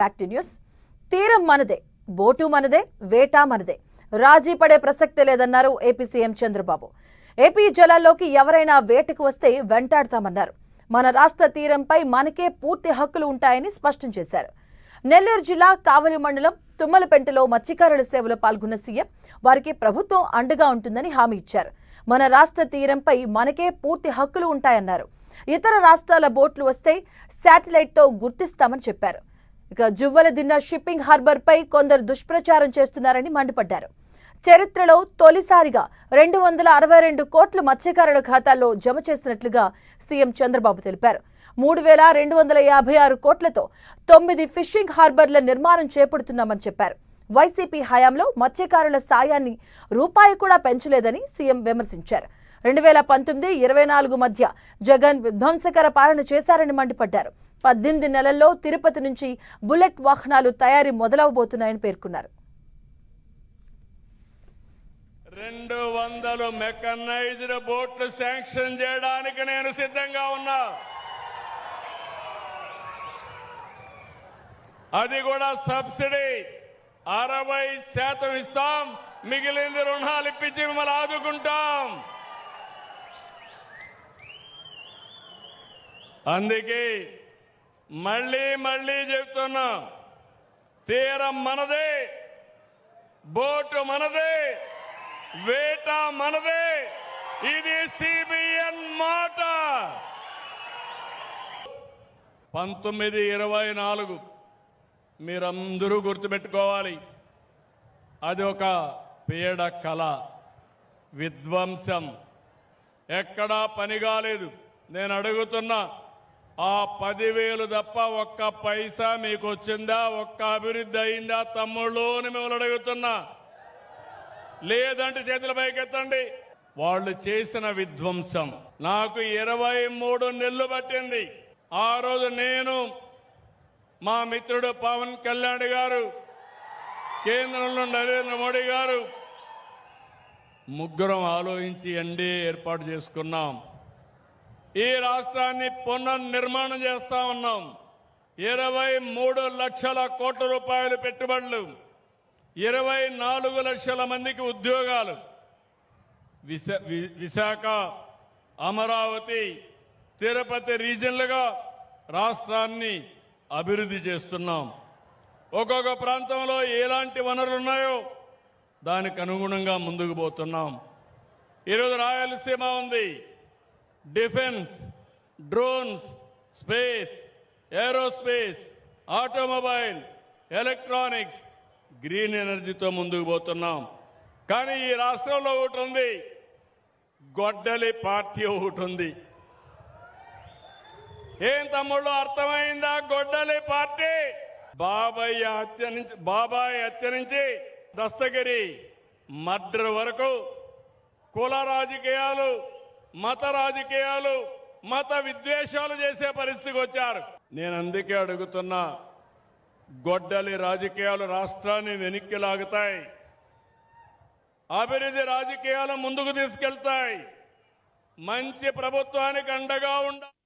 Fact news. తీరం మనదే, boat మనదే, వేట మనదే, రాజీ పడే ప్రసక్తే లేదన్నారు ఏపీ సీఎం చంద్రబాబు. ఏపీ జలాల్లోకి ఎవరైనా వేటకు వస్తే వెంటాడతామన్నారు. మన రాష్ట్ర తీరంపై మనకే పూర్తి హక్కులు ఉంటాయని స్పష్టం చేశారు. నెల్లూరు జిల్లా కావలి మండలం తుమ్మలపెంటలో మత్స్యకారుల సేవలో పాల్గొన్న సీఎం వారికి ప్రభుత్వం అండగా ఉంటుందని హామీ ఇచ్చారు. మన రాష్ట్ర తీరంపై మనకే పూర్తి హక్కులు ఉంటాయన్నారు. ఇతర రాష్ట్రాల బోట్లు వస్తే శాటిలైట్తో గుర్తిస్తామని చెప్పారు. ఇక జువ్వలదిన్న షిప్పింగ్ హార్బర్ పై కొందరు దుష్ప్రచారం చేస్తున్నారని మండిపడ్డారు. చరిత్రలో తొలిసారిగా 262 కోట్లు మత్స్యకారుల ఖాతాల్లో జమ చేసినట్లుగా సీఎం చంద్రబాబు తెలిపారు. 3256 కోట్లతో 9 ఫిషింగ్ హార్బర్ల నిర్మాణం చేపడుతున్నామని చెప్పారు. వైసీపీ హయాంలో మత్స్యకారుల సాయాన్ని రూపాయి కూడా పెంచలేదని సీఎం విమర్శించారు. 2019-24 మధ్య జగన్ విధ్వంసకర పాలన చేశారని మండిపడ్డారు. 18 నెలల్లో తిరుపతి నుంచి బుల్లెట్ వాహనాలు తయారీ మొదలవబోతున్నాయని పేర్కొన్నారు. 200 మెకనైజ్డ్ బోట్లు శాంక్షన్ చేయడానికి నేను సిద్ధంగా ఉన్నా. అది కూడా సబ్సిడీ 60% ఇస్తాం. మిగిలింది రుణాలు ఇప్పించి మిమ్మల్ని ఆదుకుంటాం. అందుకే మళ్ళీ చెప్తున్నా, తీరం మనదే, బోటు మనదే, వేట మనదే. ఇది సిబిఎన్ మాట. 1924 మీరందరూ గుర్తుపెట్టుకోవాలి. అది ఒక పీడ కళ, విధ్వంసం, ఎక్కడా పని కాలేదు. నేను అడుగుతున్నా, ఆ 10,000 తప్ప ఒక్క పైసా మీకు వచ్చిందా? ఒక్క అభివృద్ధి అయిందా తమ్ముళ్ళు అని మిమ్మల్ని అడుగుతున్నా. లేదంటే చేతుల పైకెత్తండి. వాళ్ళు చేసిన విధ్వంసం నాకు 23 నెలలు పట్టింది. ఆ రోజు నేను, మా మిత్రుడు పవన్ కళ్యాణ్ గారు, కేంద్రంలో నరేంద్ర మోడీ గారు ముగ్గురం ఆలోచించి ఎన్డీఏ ఏర్పాటు చేసుకున్నాం. ఈ రాష్ట్రాన్ని పునర్నిర్మాణం చేస్తా ఉన్నాం. 23 లక్షల కోట్ల రూపాయలు పెట్టుబడులు, 24 లక్షల మందికి ఉద్యోగాలు. విశాఖ, అమరావతి, తిరుపతి రీజన్లుగా రాష్ట్రాన్ని అభివృద్ధి చేస్తున్నాం. ఒక్కొక్క ప్రాంతంలో ఎలాంటి వనరులు ఉన్నాయో దానికి అనుగుణంగా ముందుకు పోతున్నాం. ఈరోజు రాయలసీమ ఉంది. Defence, drones, space, aerospace, automobile, electronics, green ఎనర్జీతో ముందుకు పోతున్నాం. కానీ ఈ రాష్ట్రంలో ఒకటి ఉంది, గొడ్డలి పార్టీ ఒకటి ఉంది. ఏం తమ్ముళ్ళు, అర్థమైందా? గొడ్డలి పార్టీ. బాబాయ్ హత్య నుంచి దస్తగిరి మర్డర్ వరకు కుల రాజకీయాలు, మత రాజకీయాలు, మత విద్వేషాలు చేసే పరిస్థితికి వచ్చారు. నేను అందుకే అడుగుతున్నా, గొడ్డలి రాజకీయాలు రాష్ట్రాన్ని వెనక్కి లాగుతాయి, అభివృద్ధి రాజకీయాలు ముందుకు తీసుకెళ్తాయి. మంచి ప్రభుత్వానికి అండగా ఉండాలి.